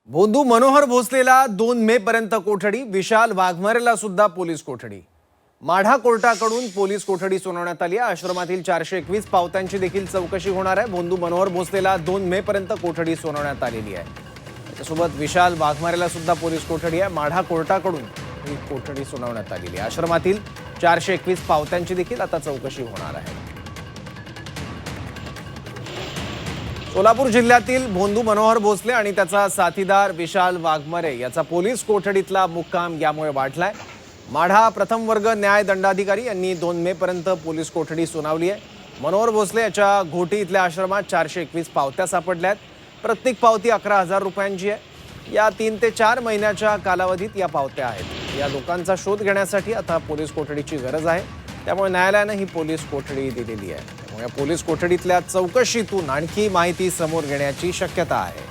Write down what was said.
भोंदू मनोहर भोसलेला 2 मे पर्यंत कोठडी, विशाल वाघमारेला सुद्धा पोलीस कोठडी। माढा कोर्टाकडून पोलीस कोठडी सुनावण्यात आली आहे। आश्रमातील 421 पावत्यांची देखील चौकशी होणार आहे। भोंदू मनोहर भोसलेला 2 मे पर्यंत कोठडी सुनावण्यात आलेली आहे। त्यासोबत विशाल वाघमारेला सुद्धा पोलीस कोठडी आहे। माढा कोर्टाकडून ही कोठडी सुनावण्यात आलेली आहे। आश्रमातील 421 पावत्यांची देखील आता चौकशी होणार आहे। सोलापूर जिल्ह्यातील भोंदू मनोहर भोसले आणि त्याचा साथीदार विशाल वाघमारे याचा पोलीस कोठडीतला मुक्काम यामुळे वाढलाय। माढा प्रथम वर्ग न्याय दंडाधिकारी यांनी 2 मे पर्यंत पोलीस कोठडी सुनावली आहे। मनोहर भोसले याच्या घोटी इथल्या आश्रमात 421 पावत्या सापडल्या आहेत। प्रत्येक पावती 11,000 रुपयांची आहे। या 3 ते 4 महिन्याच्या कालावधीत या पावत्या आहेत। या लोकांचा शोध घेण्यासाठी आता पोलीस कोठडीची गरज आहे। त्यामुळे न्यायालयाने ही पोलीस कोठडी दिलेली आहे। त्यामुळे पोलीस कोठडीतल्या चौकशीतून आणखी माहिती समोर येण्याची शक्यता आहे।